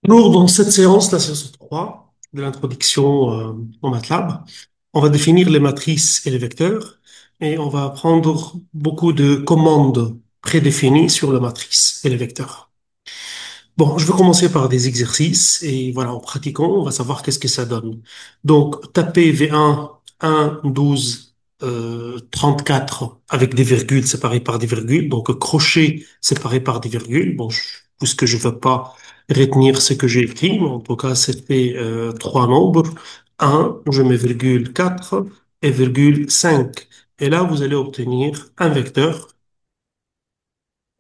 Alors, dans cette séance, la séance 3 de l'introduction au MATLAB, on va définir les matrices et les vecteurs et on va apprendre beaucoup de commandes prédéfinies sur la matrice et les vecteurs. Bon, je vais commencer par des exercices et voilà, en pratiquant, on va savoir qu'est-ce que ça donne. Donc, taper V1, 12, 34 avec des virgules séparées par des virgules. Donc, crochet séparé par des virgules. Bon, puisque je ne veux pas retenir ce que j'ai écrit, mais en tout cas, c'était trois nombres. Un, je mets virgule 4 et virgule 5. Et là, vous allez obtenir un vecteur,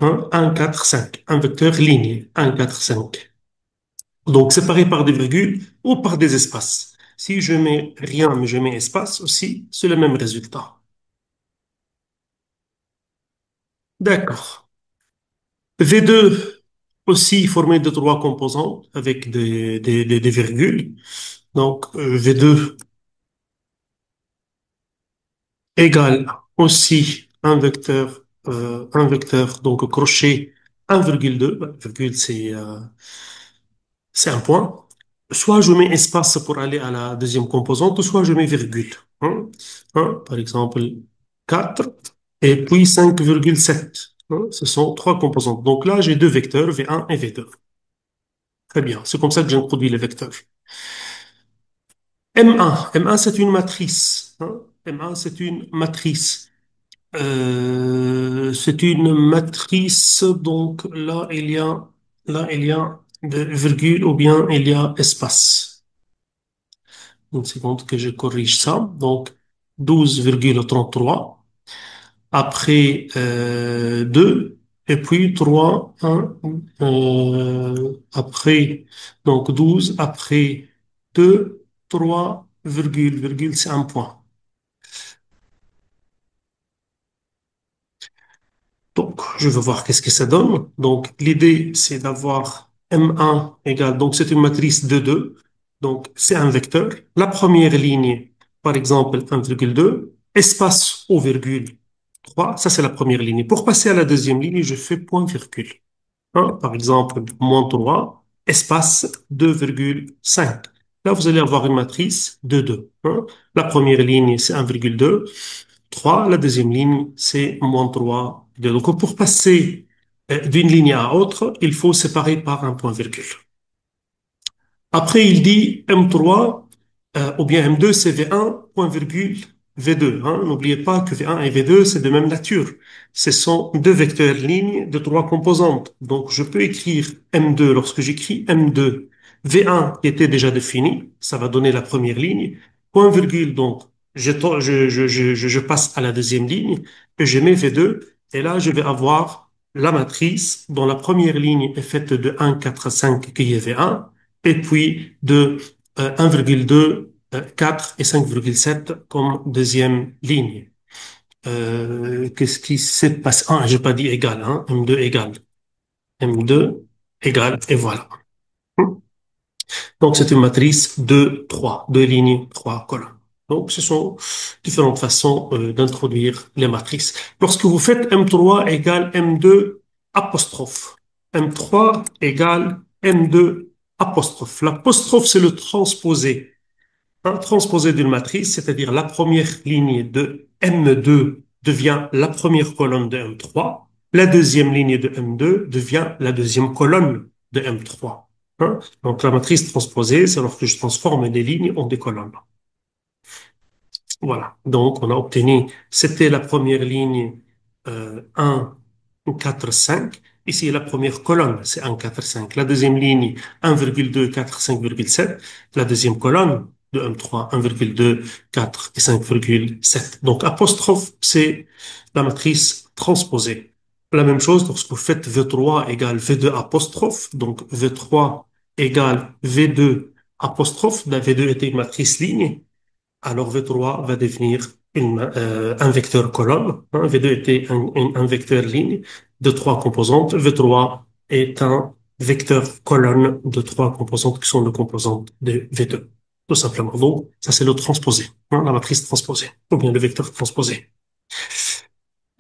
1, 4, 5. Un vecteur linéaire, 1, 4, 5. Donc, séparé par des virgules ou par des espaces. Si je mets rien, mais je mets espace aussi, c'est le même résultat. D'accord. V2 aussi formé de trois composantes avec des virgules. Donc, V2 égale aussi un vecteur, donc crochet 1,2. Virgule, c'est un point. Soit je mets espace pour aller à la deuxième composante, soit je mets virgule. Hein. Par exemple, 4 et puis 5,7. Hein. Ce sont trois composantes. Donc là, j'ai deux vecteurs, V1 et V2. Très bien. C'est comme ça que j'introduis les vecteurs. M1, c'est une matrice. Hein. M1, c'est une matrice. C'est une matrice, donc là, il y a de virgule ou bien il y a espace. Une seconde que je corrige ça. Donc, 12,33 après 2 et puis 3 1 après, donc 12 après 2 3 virgule, c'est un point. Donc, je veux voir qu'est-ce que ça donne. Donc, l'idée, c'est d'avoir M1 égale, donc c'est une matrice de 2. Donc, c'est un vecteur. La première ligne, par exemple, 1,2, espace au virgule 3, ça c'est la première ligne. Pour passer à la deuxième ligne, je fais point virgule. Hein, par exemple, moins 3, espace 2,5. Là, vous allez avoir une matrice de 2. Hein. La première ligne, c'est 1,2. 3. La deuxième ligne, c'est moins 3. Donc, pour passer d'une ligne à autre, il faut séparer par un point virgule. Après, il dit M3 ou bien M2, c'est V1, point virgule, V2. Hein. N'oubliez pas que V1 et V2, c'est de même nature. Ce sont deux vecteurs lignes de trois composantes. Donc, je peux écrire M2 lorsque j'écris M2. V1 qui était déjà défini, ça va donner la première ligne. Point virgule, donc, je passe à la deuxième ligne et je mets V2. Et là, je vais avoir la matrice dont la première ligne est faite de 1, 4, 5 qui est V1 et puis de 1,2, 4 et 5,7 comme deuxième ligne. Qu'est-ce qui s'est passé? Ah, j'ai pas dit égal, hein, M2 égal. M2 égal, et voilà. Donc, c'est une matrice de 3, deux lignes, trois colonnes. Donc, ce sont différentes façons d'introduire les matrices. Lorsque vous faites M3 égale M2 apostrophe, M3 égale M2 apostrophe. L'apostrophe, c'est le transposé. Un transposé d'une matrice, c'est-à-dire la première ligne de M2 devient la première colonne de M3, la deuxième ligne de M2 devient la deuxième colonne de M3. Hein. Donc la matrice transposée, c'est lorsque je transforme des lignes en des colonnes. Voilà. Donc on a obtenu, c'était la première ligne 1, 4, 5. Ici, la première colonne, c'est 1, 4, 5. La deuxième ligne, 1,2, 4, 5,7. La deuxième colonne de M3, 1,2, 4 et 5,7. Donc, apostrophe, c'est la matrice transposée. La même chose lorsque vous faites V3 égale V2 apostrophe. Donc, V3 égale V2 apostrophe. La V2 était une matrice ligne. Alors V3 va devenir un vecteur colonne. Hein. V2 était un vecteur ligne de trois composantes. V3 est un vecteur colonne de trois composantes qui sont les composantes de V2. Tout simplement. Donc, ça c'est le transposé, hein, la matrice transposée, ou bien le vecteur transposé.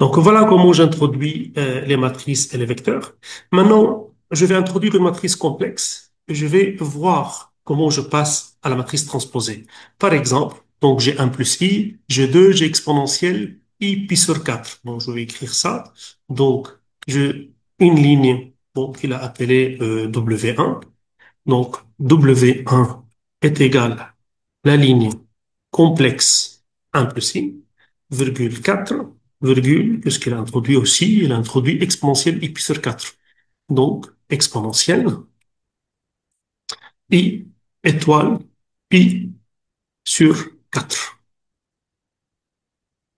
Donc voilà comment j'introduis les matrices et les vecteurs. Maintenant, je vais introduire une matrice complexe je vais voir comment je passe à la matrice transposée. Par exemple, donc j'ai 1 plus i, j'ai 2, j'ai exponentielle i pi sur 4. Donc je vais écrire ça. Donc j'ai une ligne donc, qu'il a appelée W1. Donc W1 est égal à la ligne complexe 1 plus i, virgule 4, virgule, puisqu'il a introduit aussi, il a introduit exponentielle i pi sur 4. Donc exponentielle i étoile pi sur 4.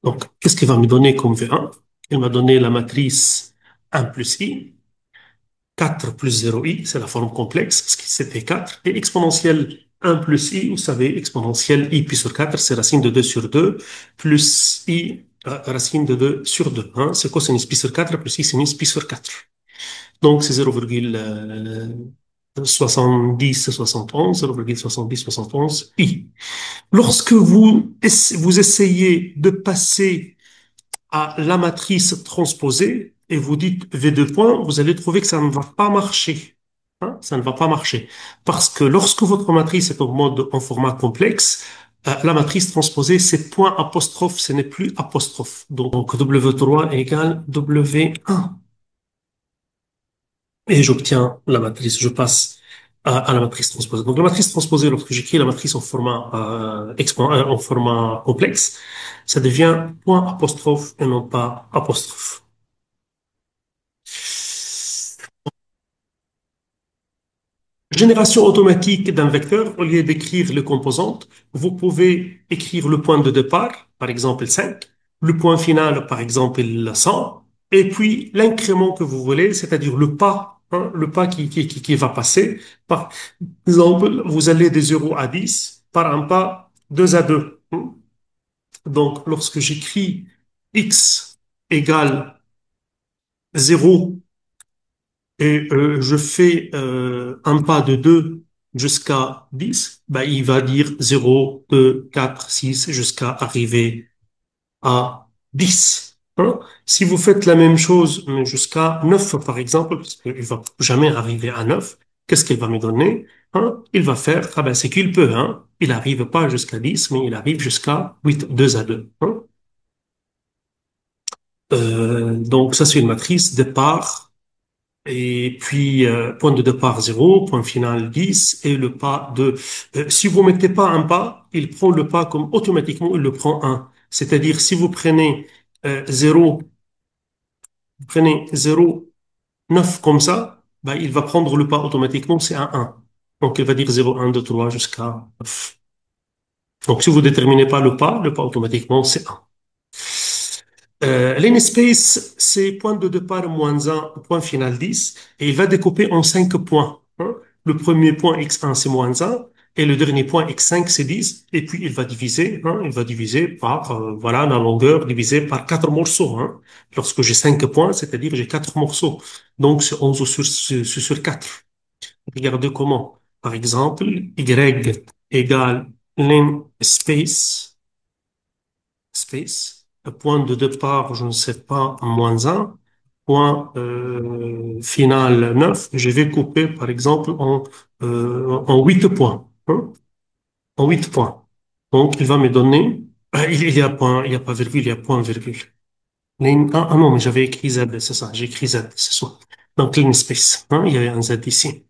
Donc, qu'est-ce qu'il va me donner comme V1? Il m'a donné la matrice 1 plus i, 4 plus 0i, c'est la forme complexe, parce que c'était 4, et exponentielle 1 plus i, vous savez, exponentielle i pi sur 4, c'est racine de 2 sur 2, plus i, racine de 2 sur 2. Hein? C'est cosinus pi sur 4 plus i sinus pi sur 4. Donc, c'est 0,70, 71, 0,70, 71 i. Lorsque vous essayez de passer à la matrice transposée et vous dites V2 points, vous allez trouver que ça ne va pas marcher. Hein, ça ne va pas marcher. Parce que lorsque votre matrice est en format complexe, la matrice transposée, c'est point apostrophe, ce n'est plus apostrophe. Donc W3 égale W1. Et j'obtiens la matrice, je passe à la matrice transposée. Donc la matrice transposée, lorsque j'écris la matrice en format complexe, ça devient point apostrophe et non pas apostrophe. Génération automatique d'un vecteur, au lieu d'écrire les composantes, vous pouvez écrire le point de départ, par exemple 5, le point final, par exemple 100, et puis l'incrément que vous voulez, c'est-à-dire le pas, hein, le pas qui va passer. Par exemple, vous allez de 0 à 10 par un pas 2 à 2. Hein. Donc, lorsque j'écris x égale 0 et je fais un pas de 2 jusqu'à 10, ben, il va dire 0, 2, 4, 6 jusqu'à arriver à 10. Hein. Si vous faites la même chose, mais jusqu'à 9 par exemple, parce qu'il ne va jamais arriver à 9, qu'est-ce qu'il va me donner? Hein? Il va faire, ah ben c'est qu'il peut, hein? Il n'arrive pas jusqu'à 10, mais il arrive jusqu'à 8, 2 à 2. Hein? Donc ça c'est une matrice départ. Et puis, point de départ 0, point final 10, et le pas de... si vous mettez pas un pas, il prend le pas comme automatiquement, il le prend un. C'est-à-dire, si vous prenez 0, vous prenez 0, 9 comme ça, bah, il va prendre le pas automatiquement, c'est un. Donc, il va dire 0, 1, 2, 3 jusqu'à 9. Donc, si vous déterminez pas le pas automatiquement, c'est un. L'Nspace, c'est point de départ moins un, point final 10, et il va découper en 5 points. Hein. Le premier point x1, c'est moins un, et le dernier point x5, c'est 10, et puis il va diviser, hein, il va diviser par, voilà, la longueur divisée par 4 morceaux. Hein. Lorsque j'ai 5 points, c'est-à-dire j'ai 4 morceaux. Donc c'est 11 sur 4. Regardez comment. Par exemple, y égale space, point de départ, je ne sais pas, moins un, point final 9, je vais couper par exemple en 8 points. Hein, en 8 points. Donc il va me donner, il y a point, il y a pas virgule, il y a point virgule. Ah non, mais j'avais écrit Z, c'est ça, j'ai écrit Z, c'est ça. Donc clean space, hein, il y a un Z ici.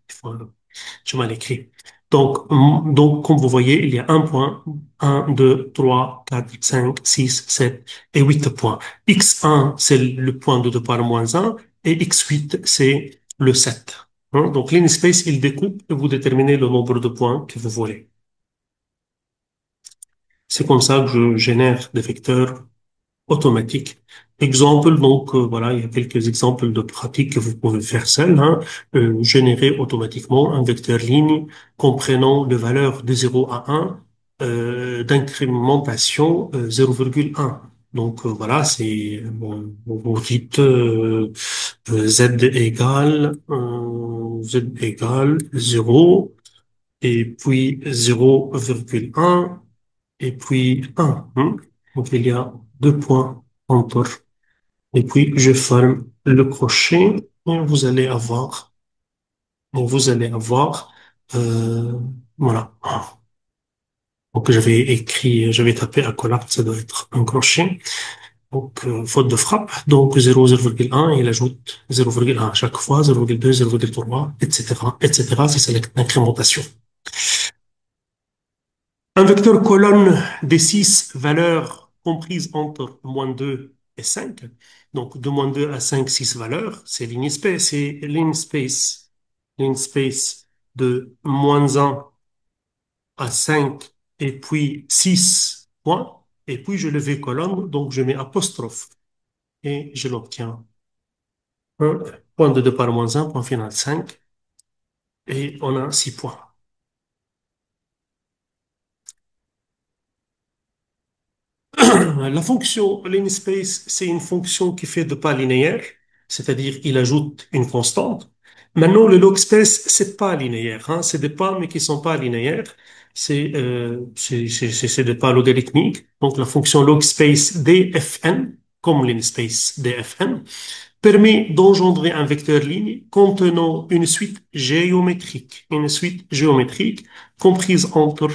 Je mal écrit. Donc, comme vous voyez, il y a un point, un, 2, 3, 4, 5, 6, 7 et 8 points. X1, c'est le point de départ moins un et X8, c'est le 7. Hein. Donc, l'InSpace, il découpe et vous déterminez le nombre de points que vous voulez. C'est comme ça que je génère des vecteurs automatique. Exemple, donc voilà, il y a quelques exemples de pratiques que vous pouvez faire seul. Hein. Générer automatiquement un vecteur ligne comprenant les valeurs de 0 à 1 d'incrémentation 0,1. Donc voilà, c'est vous dites z égale 0 et puis 0,1 et puis 1. Hein. Donc, il y a deux points entre. Et puis, je ferme le crochet et vous allez avoir Euh, voilà. Donc j'avais tapé accolade, ça doit être un crochet. Donc faute de frappe. Donc 0, 0,1, il ajoute 0,1 à chaque fois, 0,2, 0,3, etc., etc. C'est ça l'incrémentation. Un vecteur colonne des six valeurs comprises entre moins 2 et 5. Donc de moins 2 à 5, 6 valeurs, c'est linspace. C'est linspace de moins 1 à 5 et puis 6 points. Et puis je le vais colonne, donc je mets apostrophe et je l'obtiens. 1, point de départ moins 1, point final 5 et on a 6 points. La fonction linspace, c'est une fonction qui fait de pas linéaire, c'est-à-dire il ajoute une constante. Maintenant, le logspace, c'est pas linéaire, hein, c'est des pas mais qui sont pas linéaires. C'est des pas logarithmiques. Donc la fonction logspace dfn, comme linspace dfn, permet d'engendrer un vecteur ligne contenant une suite géométrique comprise entre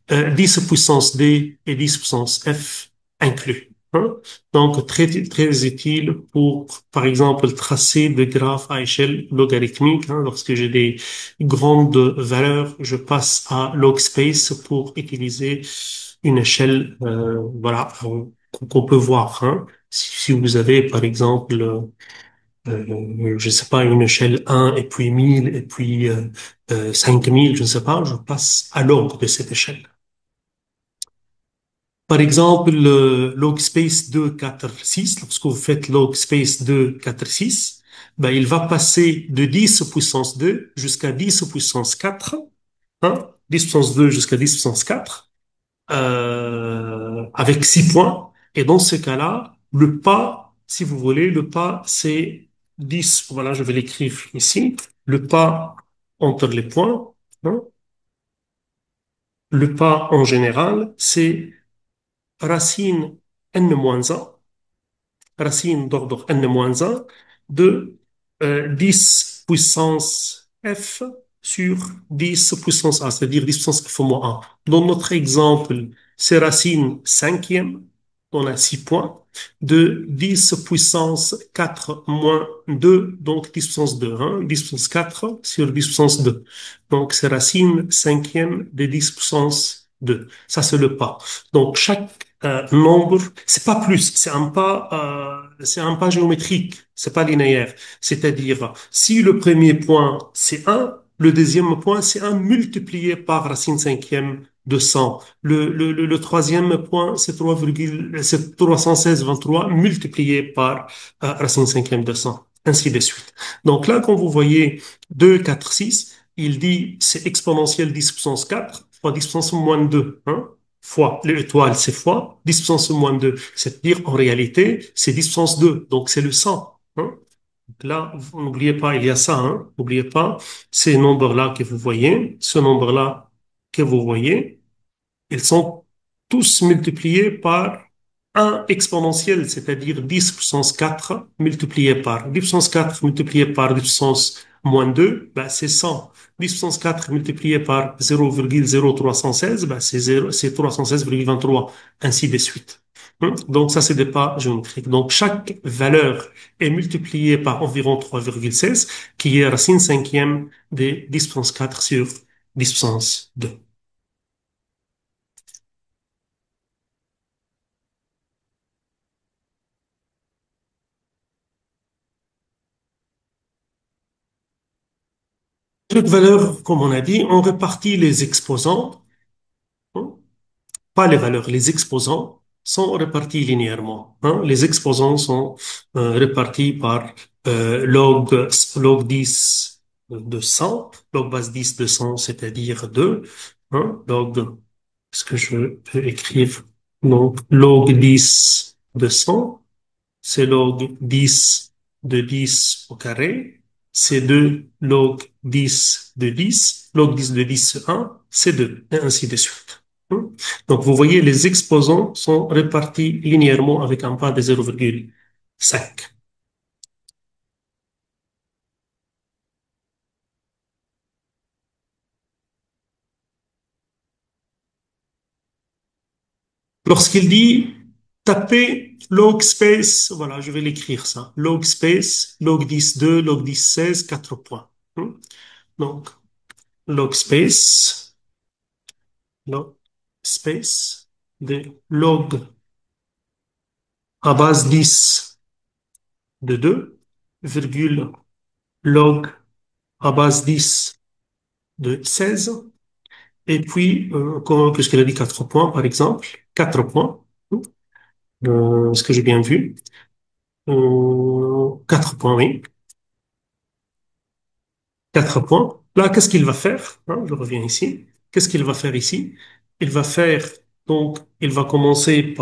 10 puissance d et 10 puissance f inclus. Hein. Donc, très utile pour, par exemple, tracer des graphes à échelle logarithmique. Hein. Lorsque j'ai des grandes valeurs, je passe à logspace pour utiliser une échelle, voilà, qu'on peut voir. Hein. Si vous avez, par exemple, je sais pas, une échelle 1 et puis 1000 et puis 5000, je ne sais pas, je passe à l'ordre de cette échelle. Par exemple, le log space 2, 4, 6, lorsque vous faites log space 2, 4, 6, ben, il va passer de 10 puissance 2 jusqu'à 10 puissance 4, hein, 10 puissance 2 jusqu'à 10 puissance 4, avec 6 points. Et dans ce cas-là, le pas, si vous voulez, le pas, c'est 10, voilà, je vais l'écrire ici, le pas entre les points, hein, le pas en général, c'est racine n-1, racine d'ordre n-1 de 10 puissance f sur 10 puissance a, c'est-à-dire 10 puissance f moins 1. Dans notre exemple, c'est racine cinquième, on a 6 points, de 10 puissance 4 moins 2, donc 10 puissance 2, hein, 10 puissance 4 sur 10 puissance 2. Donc c'est racine cinquième de 10 puissance 2. Ça, c'est le pas. Donc chaque nombre, c'est pas plus, c'est un pas géométrique, c'est pas linéaire. C'est-à-dire, si le premier point c'est un, le deuxième point c'est un multiplié par racine cinquième de 100. Le troisième point c'est 316,23 multiplié par racine cinquième de 100, ainsi de suite. Donc là, quand vous voyez 2, 4, 6, il dit c'est exponentielle 10 puissance 4 fois 10 puissance moins 2, hein? Fois l'étoile, c'est fois 10 puissance moins 2. C'est-à-dire, en réalité, c'est 10 puissance 2. Donc, c'est le 100. Hein. Donc là, n'oubliez pas, il y a ça. Hein. N'oubliez pas, ces nombres-là que vous voyez, ce nombre-là que vous voyez, ils sont tous multipliés par un exponentiel, c'est-à-dire 10 puissance 4 multiplié par 10 puissance 4 multiplié par 10 puissance moins 2, ben c'est 100. 10 puissance 4 multiplié par 0,0316, ben c'est 0, c'est 316,23, ainsi de suite. Donc ça, c'est des pas géométriques. Donc chaque valeur est multipliée par environ 3,16, qui est racine cinquième de 10 puissance 4 sur 10 puissance 2. Chaque valeur, comme on a dit, on répartit les exposants, hein, pas les valeurs, les exposants sont répartis linéairement. Hein. Les exposants sont répartis par log 10 de 100, log base 10 de 100, c'est-à-dire 2. Hein, est-ce que je peux écrire? Donc, log 10 de 100 c'est log 10 de 10 au carré, c'est 2 log 10 de 10, log 10 de 10 c'est 1, c'est 2, et ainsi de suite. Hmm. Donc vous voyez, les exposants sont répartis linéairement avec un pas de 0,5. Lorsqu'il dit taper log space, voilà, je vais l'écrire ça. Log space, log 10 2, log 10 16, 4 points. Donc, log space, log space, de log à base 10 de 2, virgule log à base 10 de 16, et puis, puisqu'il a dit 4 points, par exemple, 4 points, ce que j'ai bien vu, 4 points, oui, 4 points. Là, qu'est-ce qu'il va faire? Je reviens ici. Qu'est-ce qu'il va faire ici? Il va faire, donc, il va commencer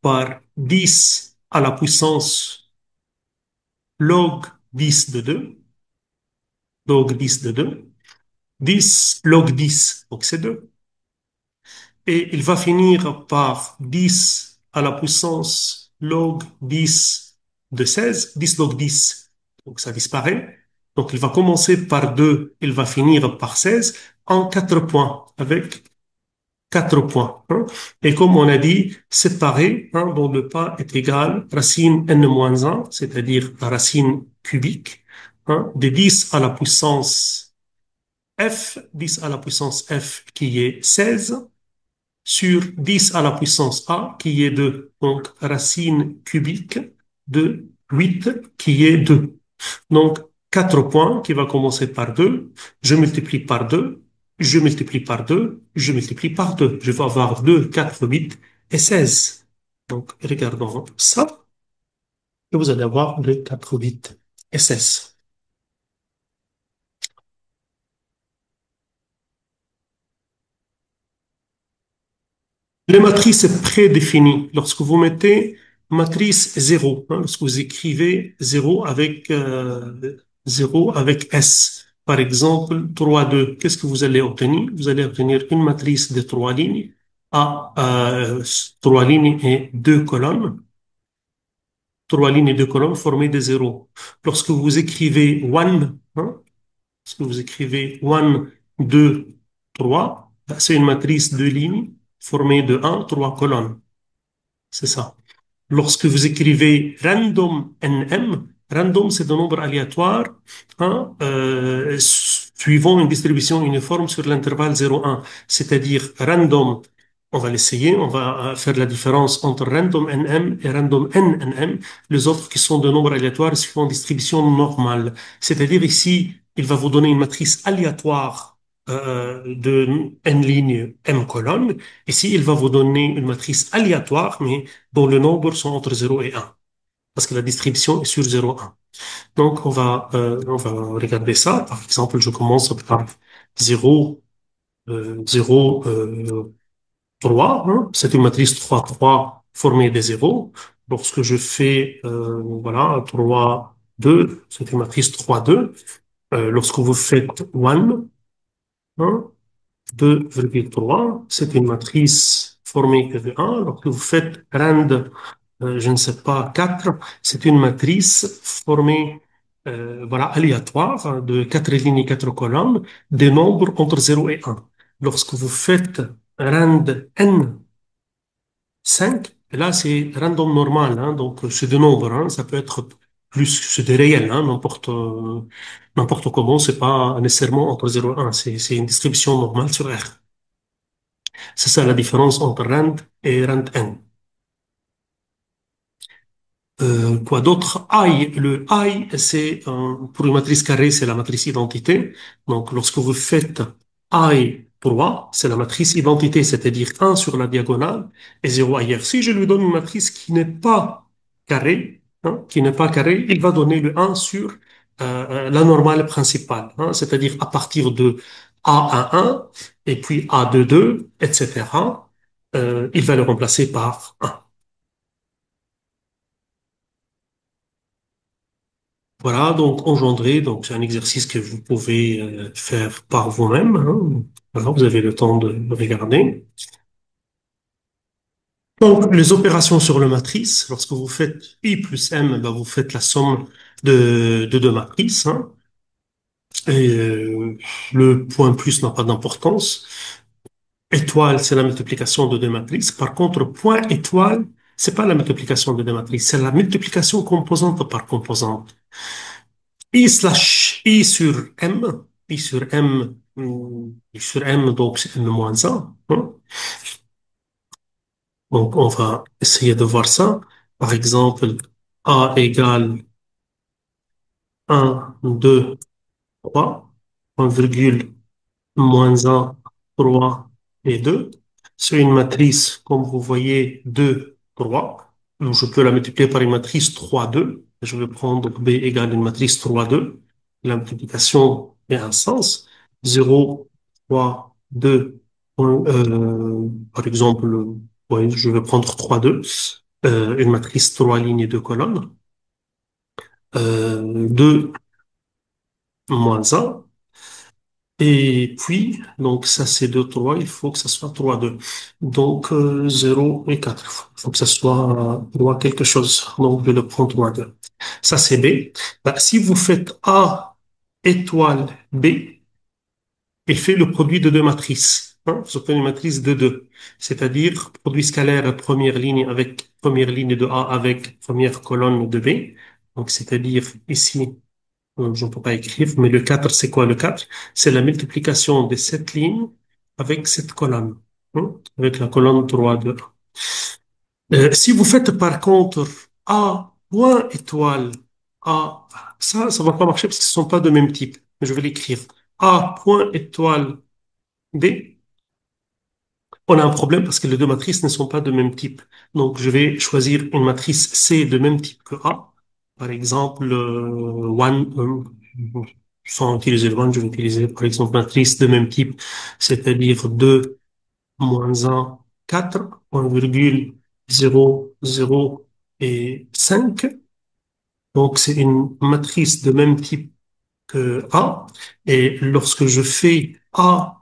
par 10 à la puissance log 10 de 2, log 10 de 2, 10 log 10, donc c'est 2. Et il va finir par 10 à la puissance log 10 de 16, 10 log 10, donc ça disparaît. Donc il va commencer par 2, il va finir par 16 en 4 points, avec 4 points. Et comme on a dit, séparer, dont le pas est égal racine n-1, c'est-à-dire la racine cubique, de 10 à la puissance f, 10 à la puissance f qui est 16, sur 10 à la puissance a, qui est 2. Donc, racine cubique de 8, qui est 2. Donc, 4 points qui va commencer par 2. Je multiplie par 2. Je multiplie par 2. Je multiplie par 2. Je vais avoir 2, 4, 8 et 16. Donc, regardons ça. Et vous allez avoir 2, 4, 8 et 16. Les matrices prédéfinies, lorsque vous mettez matrice 0, lorsque vous écrivez 0 avec S, par exemple 3 2, qu'est-ce que vous allez obtenir? Vous allez obtenir une matrice de 3 lignes à 3 lignes et 2 colonnes, 3 lignes et 2 colonnes formées de 0. Lorsque vous écrivez 1, lorsque vous écrivez 1, 2, 3, c'est une matrice de lignes formée de 1, 3 colonnes. C'est ça. Lorsque vous écrivez random nm, random c'est un nombre aléatoire suivant une distribution uniforme sur l'intervalle 0,1. C'est-à-dire random, on va l'essayer, on va faire la différence entre random nm et random nnm, les autres qui sont de nombres aléatoires suivant une distribution normale. C'est-à-dire ici, il va vous donner une matrice aléatoire de n lignes m colonnes. Ici, il va vous donner une matrice aléatoire, mais dont le nombre sont entre 0 et 1, parce que la distribution est sur 0, 1. Donc, on va regarder ça. Par exemple, je commence par 0, 0, 3. C'est une matrice 3, 3 formée des zéros. Lorsque je fais, voilà, 3, 2, c'est une matrice 3, 2. Lorsque vous faites 1, 2,3, c'est une matrice formée de 1. Lorsque vous faites rand, je ne sais pas, 4, c'est une matrice formée voilà, aléatoire de 4 lignes et 4 colonnes, des nombres entre 0 et 1. Lorsque vous faites rand n 5, là c'est random normal, donc c'est des nombres, ça peut être plus, c'est des réels, n'importe comment, c'est pas nécessairement entre 0 et 1, c'est une distribution normale sur R. C'est ça la différence entre rand et rand n. Quoi d'autre? I. Le I, c'est pour une matrice carrée, c'est la matrice identité. Donc, lorsque vous faites I pour A, c'est la matrice identité, c'est-à-dire 1 sur la diagonale et 0 ailleurs. Si je lui donne une matrice qui n'est pas carrée, il va donner le 1 sur la normale principale, c'est-à-dire à partir de A1, et puis A22, etc. Il va le remplacer par 1. Voilà, donc engendrer, donc c'est un exercice que vous pouvez faire par vous-même, Voilà, vous avez le temps de regarder. Donc, les opérations sur le matrice, lorsque vous faites I plus M, ben, vous faites la somme de deux matrices, et le point plus n'a pas d'importance. étoile, c'est la multiplication de deux matrices. Par contre, point étoile, c'est pas la multiplication de deux matrices, c'est la multiplication composante par composante. I sur M, I sur M, I sur M, donc c'est M moins 1. Donc, on va essayer de voir ça. Par exemple, A égale 1, 2, 3, 1 virgule, moins un, 3 et 2. C'est une matrice, comme vous voyez, 2, 3. Donc, je peux la multiplier par une matrice 3, 2. Je vais prendre B égale une matrice 3, 2. La multiplication est un sens. 0, 3, 2. Par exemple, ouais, je vais prendre 3, 2. Une matrice 3 lignes et 2 colonnes. 2 moins un. Et puis, donc ça c'est 2 3 il faut que ça soit 3 2. Donc 0 et 4. Il faut que ça soit 3 quelque chose. Donc je vais le prendre 3 2. Ça c'est B. Bah, si vous faites A étoile B, il fait le produit de deux matrices. Hein, vous obtenez une matrice de 2. C'est-à-dire produit scalaire première ligne avec première ligne de A avec première colonne de B. Donc c'est-à-dire ici je ne peux pas écrire, mais le 4 c'est quoi le 4? C'est la multiplication de cette ligne avec cette colonne, avec la colonne 3 de 1. Si vous faites par contre A point étoile A, ça va pas marcher parce que ce ne sont pas de même type. Mais je vais l'écrire. A point étoile B, on a un problème parce que les deux matrices ne sont pas de même type. Donc, je vais choisir une matrice C de même type que A. Par exemple, one, sans utiliser le one, je vais utiliser par exemple matrice de même type, c'est-à-dire 2 moins un 4 1 virgule 0 0 et 5. Donc, c'est une matrice de même type que A. Et lorsque je fais A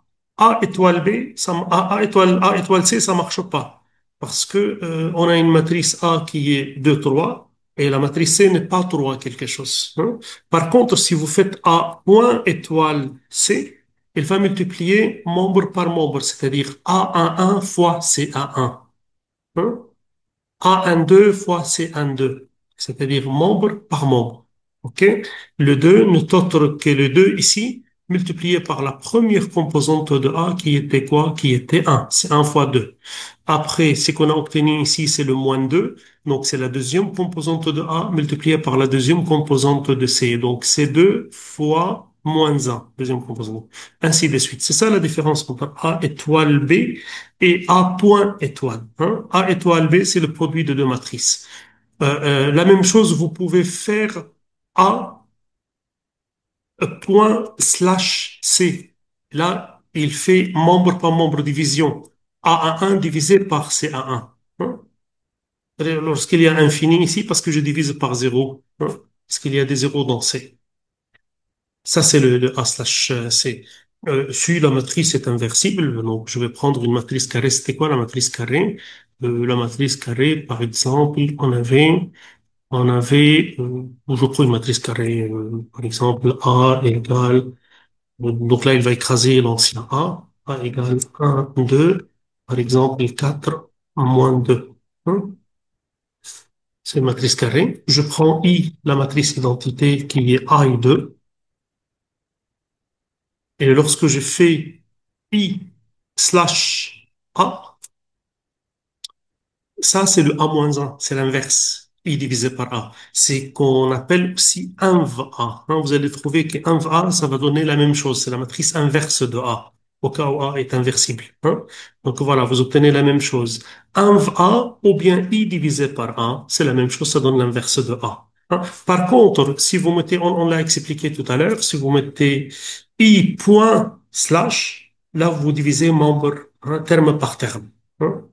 étoile B, A étoile C, ça marche pas. Parce que, on a une matrice A qui est 2 3 et la matrice C n'est pas 3 quelque chose. Hein. Par contre, si vous faites A point étoile C, il va multiplier membre par membre, c'est-à-dire A11 fois C11. Hein. A12 fois C12, c'est-à-dire membre par membre. OK? Le 2 n'est autre que le 2 ici, multiplié par la première composante de A qui était quoi? Qui était 1. C'est 1 fois 2. Après, ce qu'on a obtenu ici, c'est le moins 2. Donc, c'est la deuxième composante de A multipliée par la deuxième composante de C. Donc, c'est 2 fois moins 1, deuxième composante. Ainsi de suite. C'est ça la différence entre A étoile B et A point étoile. Hein. A étoile B, c'est le produit de deux matrices. La même chose, vous pouvez faire A point slash C. Là, il fait membre par membre division. A1 divisé par C1. Hein. Lorsqu'il y a infini ici, parce que je divise par zéro. Hein, parce qu'il y a des zéros dans C. Ça, c'est le A slash C. Si la matrice est inversible, donc je vais prendre une matrice carrée. C'était quoi la matrice carrée? La matrice carrée, par exemple, je prends une matrice carrée, par exemple, A égale, donc là, il va écraser l'ancien A égale 1, 2, par exemple, 4 moins 2. Hein. C'est une matrice carrée. Je prends I, la matrice identité qui est A et 2. Et lorsque je fais I slash A, ça c'est le A-1, c'est l'inverse. I divisé par A. C'est qu'on appelle aussi inv A. Hein, vous allez trouver que inv A, ça va donner la même chose. C'est la matrice inverse de A, au cas où A est inversible. Hein. Donc voilà, vous obtenez la même chose. Inv A ou bien I divisé par A, c'est la même chose, ça donne l'inverse de A. Hein. Par contre, si vous mettez, on l'a expliqué tout à l'heure, si vous mettez I point slash, là vous divisez membre, hein, terme par terme. Hein.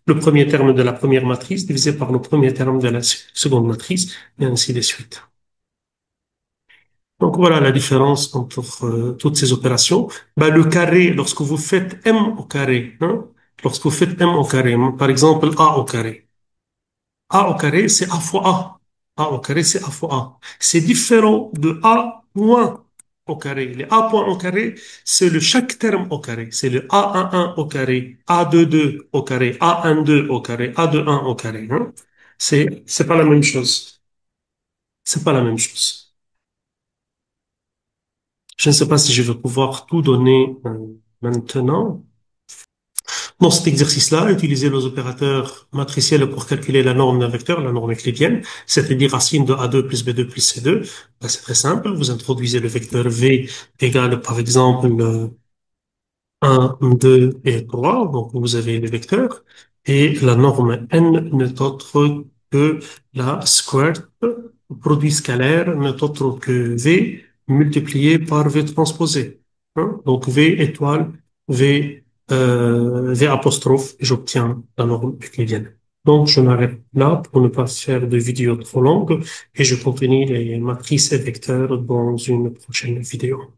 Le premier terme de la première matrice divisé par le premier terme de la seconde matrice, et ainsi de suite. Donc voilà la différence entre toutes ces opérations. Bah, le carré, lorsque vous faites M au carré, hein, lorsque vous faites M au carré, par exemple A au carré. A au carré, c'est A fois A. A au carré, c'est A fois A. C'est différent de A moins au carré. Les A points au carré, c'est le chaque terme au carré. C'est le A11 au carré, A22 au carré, A12 au carré, A21 au carré. Hein. C'est pas la même chose. C'est pas la même chose. Je ne sais pas si je vais pouvoir tout donner maintenant. Dans cet exercice-là, utilisez les opérateurs matriciels pour calculer la norme d'un vecteur, la norme euclidienne, c'est-à-dire racine de A2 plus B2 plus C2. Ben, c'est très simple. Vous introduisez le vecteur V égale, par exemple, 1, 2 et 3. Donc, vous avez les vecteurs. Et la norme n n'est autre que la square, produit scalaire n'est autre que V multiplié par V transposé. Hein. Donc, V étoile, V apostrophe, et j'obtiens la norme euclidienne. Donc, je m'arrête là pour ne pas faire de vidéo trop longue et je continue les matrices et vecteurs dans une prochaine vidéo.